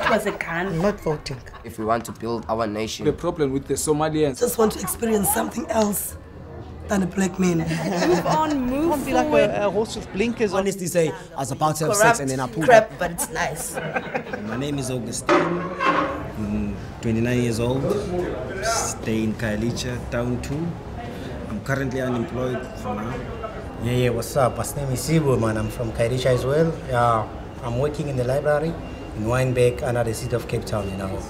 That was a gun. I'm not voting. If we want to build our nation. The problem with the Somalians. Just want to experience something else than a black man. Move on, move Can't be forward. like a horse with blinkers on. Honestly say, I was about to have Corrupt sex and then I pulled crap, up. but it's nice. My name is Augustine. I'm 29 years old. Stay in Kailicha, Town 2. I'm currently unemployed for now. Yeah, what's up? My name is Sibu, man. I'm from Kairicha as well. I'm working in the library in Wynberg, under the city of Cape Town, you know.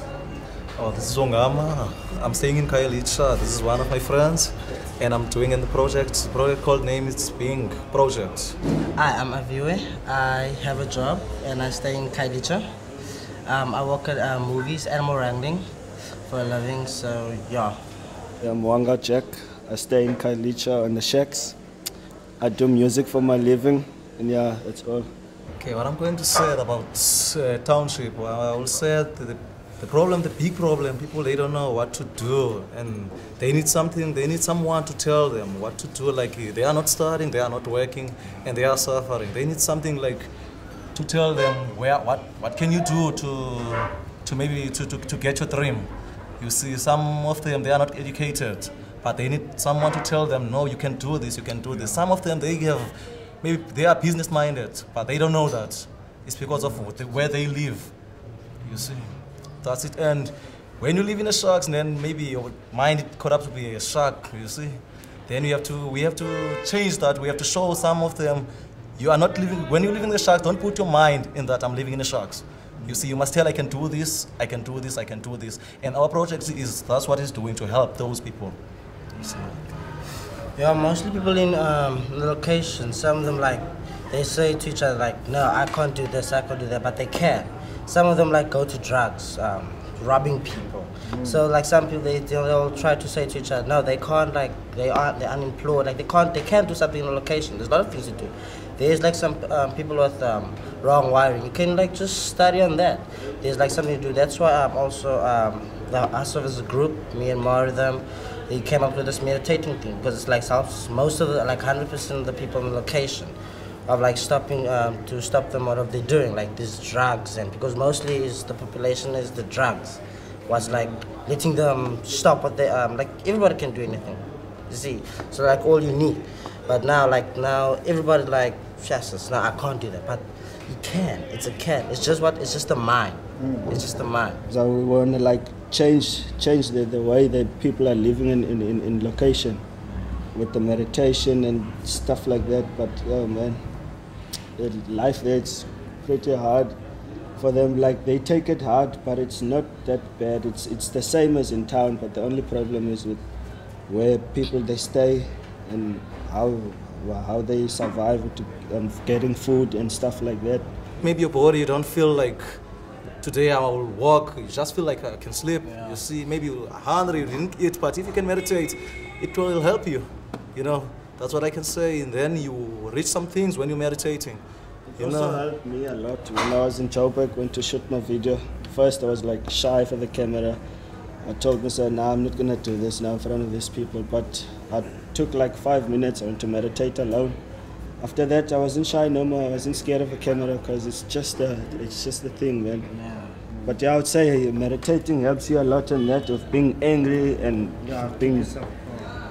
Oh, this is Ongama. I'm staying in Kailicha. This is one of my friends. And I'm doing in the project called name is Being Project. Hi, I'm Aviwe. I have a job and I stay in Kailicha. I work at movies, animal wrangling for a living, so yeah. I'm Wanga Jack. I stay in Kailicha on the shacks. I do music for my living, and yeah, that's all. Okay, what I'm going to say about township, I will say the problem, the big problem, people, they don't know what to do, and they need something, they need someone to tell them what to do. Like, they are not studying, they are not working, and they are suffering. They need something like to tell them what can you do to maybe to get your dream. You see, some of them, they are not educated, but they need someone to tell them, no, you can do this, you can do this. Some of them, maybe they are business minded, but they don't know that. It's because of where they live, you see. That's it. And when you live in a shark, then maybe your mind could up to be a shark, you see. Then we have to change that. We have to show some of them, you are not living, when you live in the shark, don't put your mind in that I'm living in the sharks. You see, you must tell, I can do this, I can do this, I can do this. And our project that's what it's doing, to help those people. You see. Yeah, mostly people in location, some of them like, they say to each other like, no, I can't do this, I can't do that, but they can. Some of them like go to drugs, robbing people. So like some people, they'll try to say to each other, no, they can't, like, they're unemployed, like they can't do something in a location. There's a lot of things to do. There's like some people with wrong wiring. You can like just study on that. There's like something to do. That's why I'm also, us as a group, me and more of them, they came up with this meditating thing, because it's like most of the, like 100% of the people in the location of like stopping, to stop them what they're doing, like these drugs, and because mostly the population is the drugs, was like letting them stop what they, like everybody can do anything, you see, so like all you need, but now everybody like, yes, now I can't do that, but you can, it's just the mind, it's just the mind. So we want to like change the way that people are living in location with the meditation and stuff like that, but oh man, the life there, it's pretty hard for them. Like, they take it hard, but it's not that bad. It's the same as in town, but the only problem is with where people they stay and how they survive to getting food and stuff like that. Maybe your body, you don't feel like today I will walk, you just feel like I can sleep. Yeah. You see, maybe you're hungry, you didn't eat, but if you can meditate, it will help you, you know. That's what I can say, and then you reach some things when you're meditating. It also helped me a lot when I was in Joburg, went to shoot my video. First I was like shy for the camera. I told myself, nah, I'm not gonna do this now in front of these people, but I took like 5 minutes I went to meditate alone. After that I wasn't shy no more, I wasn't scared of the camera, because it's just the thing, man. Yeah. But yeah, I would say meditating helps you a lot in that, of being angry and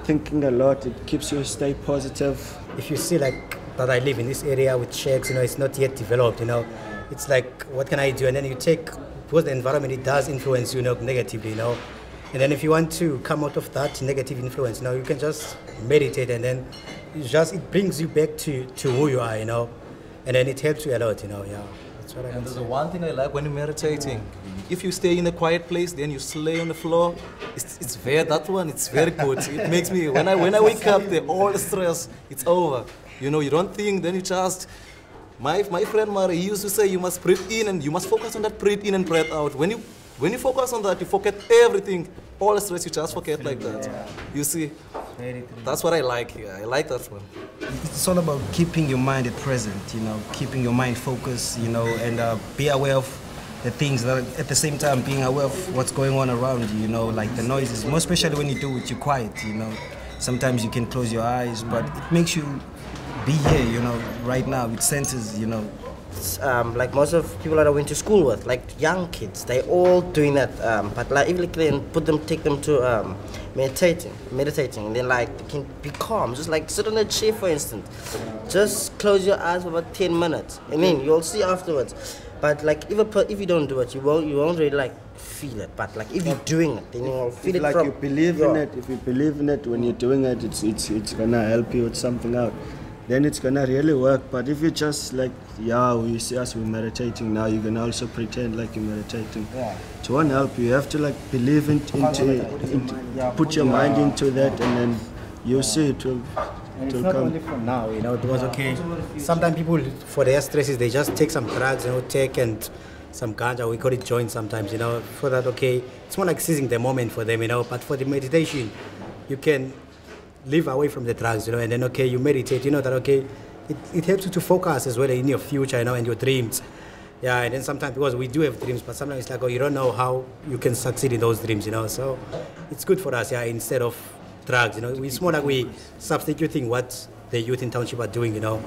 thinking a lot. It keeps you stay positive. If you see like that I live in this area with shacks, you know, it's not yet developed, you know. It's like, what can I do? And then you take, because the environment, it does influence you, negatively, you know. And then if you want to come out of that negative influence, you know, you can just meditate, and then it brings you back to who you are, you know. And then it helps you a lot, you know, yeah. That's what I And there's one thing I like when you're meditating. If you stay in a quiet place, then you lay on the floor. It's very good. It makes me, when I wake up, all the stress, it's over. You know, you don't think, then you just, my friend Mari, he used to say, you must breathe in and you must focus on that breathe in and breathe out. When you focus on that, you forget everything, all the stress, you just forget like that. Yeah. You see, that's what I like. Yeah, I like that one. It's all about keeping your mind at present, you know, keeping your mind focused, you know, and be aware of the things that, at the same time, being aware of what's going on around you, you know, like the noises, more especially when you do it, you're quiet, you know. Sometimes you can close your eyes, but it makes you be here, you know, right now. It senses, you know, like most of people that I went to school with, like young kids, they all doing that. But like if you can take them to meditating, and then like they can be calm, just like sit on a chair for instance, just close your eyes for about 10 minutes, and then you'll see afterwards. But like if you don't do it, you won't really like feel it. But like if you're doing it, then you'll feel it. Like from you believe in it. If you believe in it when you're doing it, it's gonna help you with something out. Then it's gonna really work. But if you just like, we see us, we're meditating now, you're gonna also pretend like you're meditating. Yeah. It won't help you. You have to like believe put your mind into that, and then you'll see it will. And it's not only for now, you know, because okay, sometimes people for their stresses they just take some drugs, you know, take and some ganja, we call it joint sometimes, you know, for that okay, it's more like seizing the moment for them, you know, but for the meditation, you can live away from the drugs, you know, and then okay, you meditate, you know that okay, it helps you to focus as well in your future, you know, and your dreams. Yeah, and then sometimes because we do have dreams, but sometimes it's like, oh, you don't know how you can succeed in those dreams, you know, so it's good for us, yeah, instead of drugs, you know, it's more like we substituting what the youth in township are doing, you know,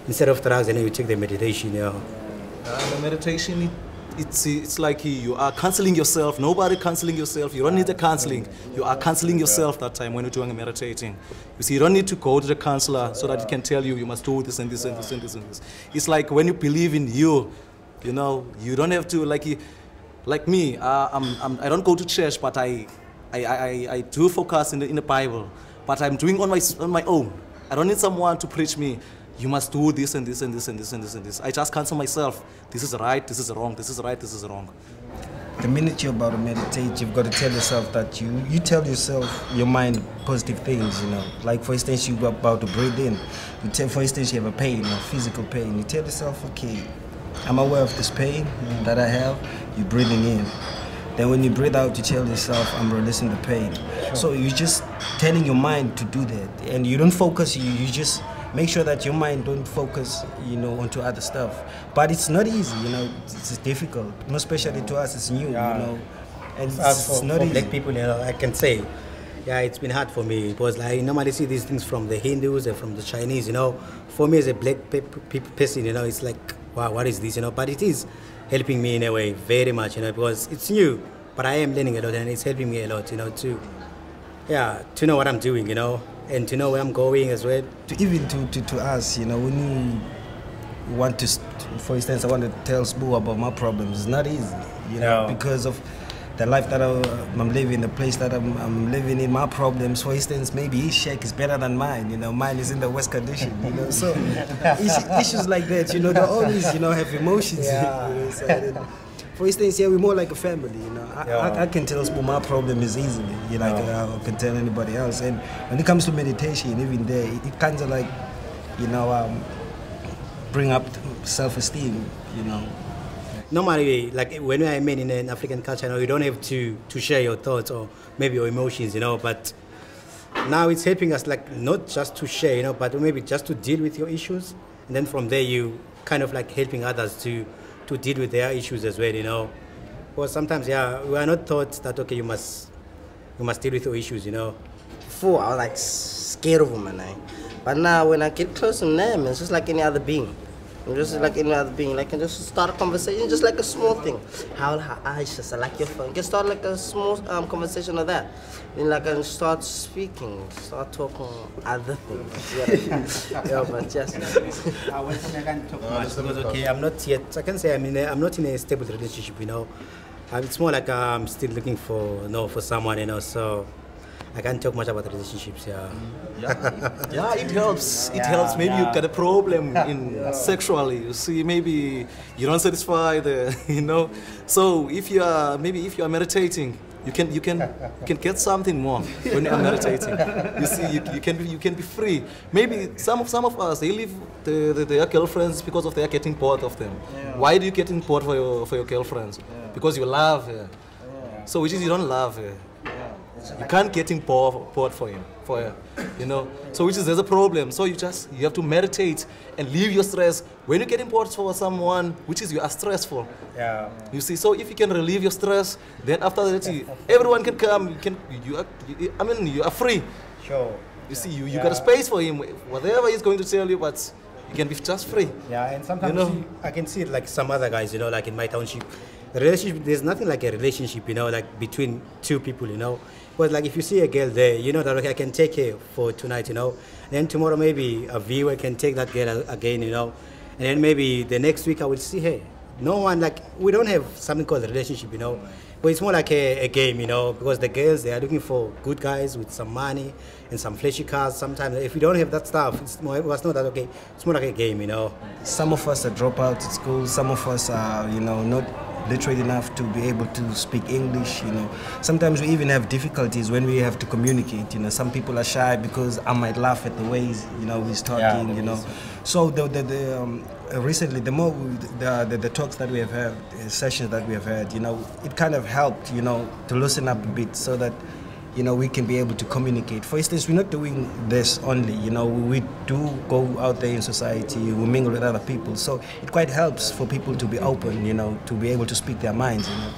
instead of drugs, and then you take the meditation, you know. The meditation, it's like you are counseling yourself. Nobody counseling yourself. You don't need the counseling. You are counseling yourself that time when you're doing meditating. You see, you don't need to go to the counselor so that he can tell you must do this and this and this and this and this. It's like when you believe in you, you know, you don't have to like me. I don't go to church, but I do focus in the Bible, but I'm doing on my own. I don't need someone to preach me. You must do this and this and this and this and this and this. I just counsel myself. This is right. This is wrong. This is right. This is wrong. The minute you're about to meditate, you've got to tell yourself that you tell yourself your mind positive things. You know, like for instance, you're about to breathe in. You tell, for instance, you have a pain, a physical pain. You tell yourself, okay, I'm aware of this pain that I have. You're breathing in. Then when you breathe out, you tell yourself, I'm releasing the pain. Sure. So you're just telling your mind to do that. And you don't focus, you just make sure that your mind don't focus, you know, onto other stuff. But it's not easy, you know, it's difficult. Most especially to us, it's new, you know. And it's not easy. Black people, you know, I can say, yeah, it's been hard for me. Because like, I normally see these things from the Hindus and from the Chinese, you know. For me as a black person, you know, it's like, wow, what is this, you know? But it is helping me in a way very much, you know, because it's new, but I am learning a lot and it's helping me a lot, you know, to know what I'm doing, you know, and to know where I'm going as well. To us, you know, when you want to, for instance, I want to tell Spoo about my problems, it's not easy, you know, because of the life that I'm living, the place that I'm living in, my problems, for instance, maybe his shack is better than mine, you know, mine is in the worst condition, you know, so issues like that, you know, they always, you know, have emotions. Yeah. You know, so, for instance, yeah, we're more like a family, you know, I can tell Spoo my problem is easily, you know, I can tell anybody else, and when it comes to meditation, even there, it kind of like, you know, bring up self-esteem, you know. Normally, like when I mean in an African culture, you know, you don't have to share your thoughts or maybe your emotions, you know, but now it's helping us like not just to share, you know, but maybe just to deal with your issues. And then from there, you kind of like helping others to deal with their issues as well, you know. Because sometimes, yeah, we are not taught that, okay, you must deal with your issues, you know. Before, I was like scared of women, eh? But now when I get close to them, it's just like any other being. Just like any other being, like, and just start a conversation, just like a small thing. How I just like your phone. Just start like a small conversation of that. Then like and start speaking, start talking other things. Yeah, but just. I can't talk much because okay, I'm not yet. I can say I'm not in a stable relationship, you know. It's more like I'm still looking for someone, you know. So I can't talk much about relationships, yeah. Yeah, it helps. It helps. Maybe you got a problem in sexually. You see, maybe you don't satisfy the, you know. So if you are meditating, you can get something more when you are meditating. You see, you can be free. Maybe some of us, they leave their girlfriends because of they are getting bored of them. Yeah. Why do you getting bored for your girlfriends? Yeah. Because you love her. Yeah. So which is you don't love her. You can't get him bored for her, you know. So which is there's a problem. So you have to meditate and leave your stress. When you get bored for someone, which is you are stressful. Yeah. You see, so if you can relieve your stress, then after that, everyone can come. You are free. Sure. You see, you got a space for him. Whatever he's going to tell you, but You can be just free. Yeah, and sometimes You know? I can see it like some other guys, you know, like in my township. The relationship, there's nothing like a relationship, you know, like between two people, you know. But like if you see a girl there, you know that okay, I can take her for tonight, you know. Then tomorrow maybe a viewer can take that girl again, you know. And then maybe the next week I will see her. No one like we don't have something called a relationship, you know. But it's more like a game, you know, because the girls they are looking for good guys with some money and some flashy cars. Sometimes if you don't have that stuff, it's not that okay. It's more like a game, you know. Some of us are dropouts at school. Some of us are, you know, not literate enough to be able to speak English, you know. Sometimes we even have difficulties when we have to communicate, you know. Some people are shy because I might laugh at the ways, you know, he's talking, you know. So recently, the talks that we have had, the sessions that we have had, you know, it kind of helped, you know, to loosen up a bit so that, you know, we can be able to communicate. For instance, we're not doing this only, you know, we do go out there in society, we mingle with other people, so it quite helps for people to be open, you know, to be able to speak their minds, you know.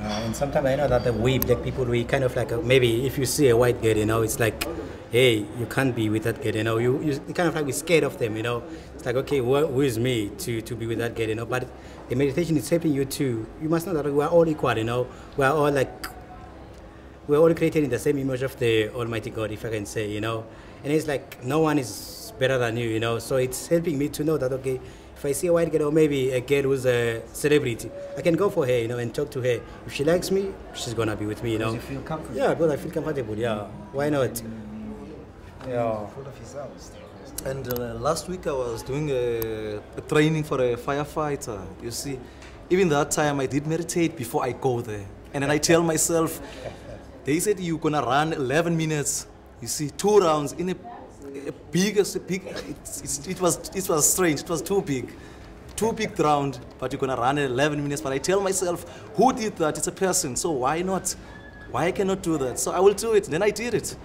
And sometimes I know that we black people, we kind of like, maybe if you see a white girl, you know, it's like, hey, you can't be with that girl, you know, you kind of like we're scared of them, you know. It's like, okay, who is me to be with that girl, you know, but the meditation is helping you to, you must know that we are all equal, you know, we are all like, we're all created in the same image of the Almighty God, if I can say, you know. And it's like, no one is better than you, you know. So it's helping me to know that, okay, if I see a white girl or maybe a girl who's a celebrity, I can go for her, you know, and talk to her. If she likes me, she's going to be with me, you know. You feel comfortable? Yeah, but I feel comfortable, yeah. Why not? Yeah. Full of yourselves. And last week I was doing a training for a firefighter. You see, even that time I did meditate before I go there. And then I tell myself, they said you're gonna run 11 minutes. You see, 2 rounds in a big. It was strange. It was too big round. But you're gonna run 11 minutes. But I tell myself, who did that? It's a person. So why not? Why I cannot do that? So I will do it. Then I did it.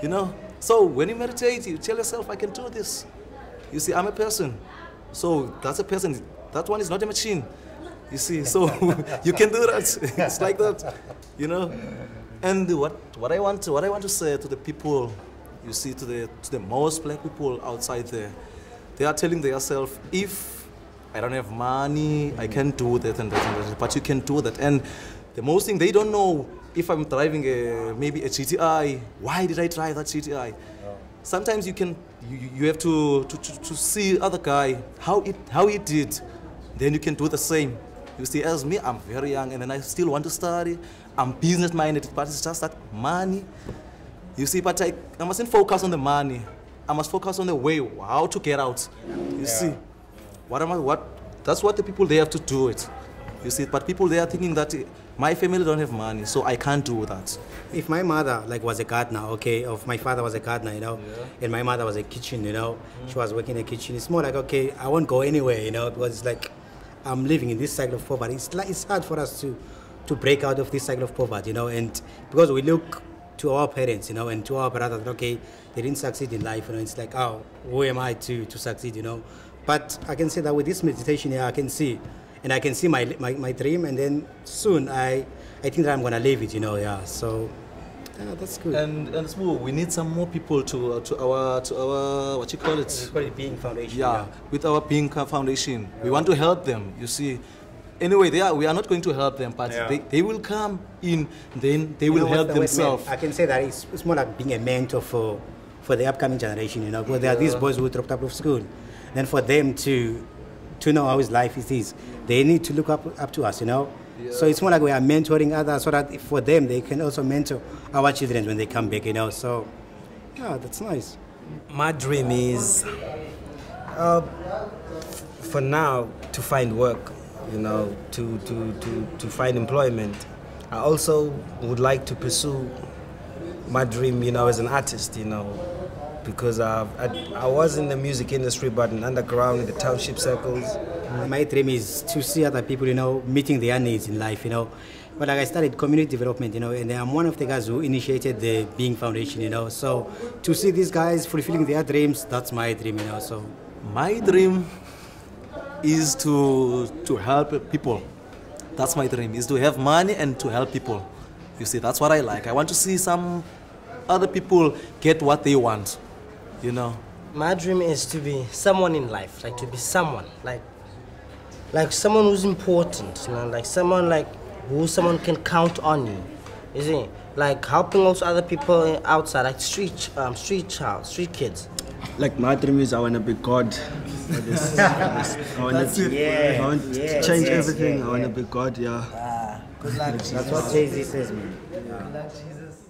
You know. So when you meditate, you tell yourself, I can do this. You see, I'm a person. So that's a person. That one is not a machine. You see, so you can do that. It's like that. You know. And what I want to say to the people, you see, to the most black people outside there, they are telling themselves, if I don't have money, I can do that and that and that, but you can do that. And the most thing, they don't know if I'm driving maybe a GTI, why did I drive that GTI? Sometimes you have to see other guy how he did, then you can do the same. You see, as me, I'm very young and then I still want to study. I'm business minded, but it's just that money. You see, but I mustn't focus on the money. I must focus on the way, how to get out. You see, that's what the people they have to do it. You see, but people they are thinking that my family don't have money, so I can't do that. If my mother was a gardener, okay, or if my father was a gardener, you know, and my mother was a kitchen, you know, she was working in a kitchen, it's more like, okay, I won't go anywhere, you know, because it's like I'm living in this cycle of poverty. It's hard for us to break out of this cycle of poverty, you know, and because we look to our parents, you know, and to our brothers, okay, they didn't succeed in life, you know, it's like, oh, who am I to succeed, you know? But I can say that with this meditation here, I can see my dream, and then soon I think that I'm gonna live it, you know, yeah. So yeah, that's good. And smooth. We need some more people to our what you call it? We call it Being Foundation. Yeah, with our Being Foundation, we want to help them. You see. Anyway, we are not going to help them, but they will come in, then they will help themselves. I can say that it's more like being a mentor for the upcoming generation, you know, because there are these boys who dropped out of school. Then for them to know how his life is, they need to look up to us, you know. Yeah. So it's more like we are mentoring others so that for them, they can also mentor our children when they come back, you know. So, yeah, that's nice. My dream is, for now, to find work. You know, to find employment. I also would like to pursue my dream, you know, as an artist, you know, because I was in the music industry, but in underground, in the township circles. My dream is to see other people, you know, meeting their needs in life, you know. But like I started community development, you know, and I'm one of the guys who initiated the Being Foundation, you know. So to see these guys fulfilling their dreams, that's my dream, you know. So my dream is to help people. That's my dream, is to have money and to help people. You see, that's what I like. I want to see some other people get what they want, you know. My dream is to be someone in life, like to be someone, like someone who's important, you know, like someone like who someone can count on you. You see, like helping also other people outside, like street kids. Like my dream is I want to be God. I want to change everything. I want to be God. Yeah. Good luck. That's what Jay-Z says, man. Good luck, Jesus.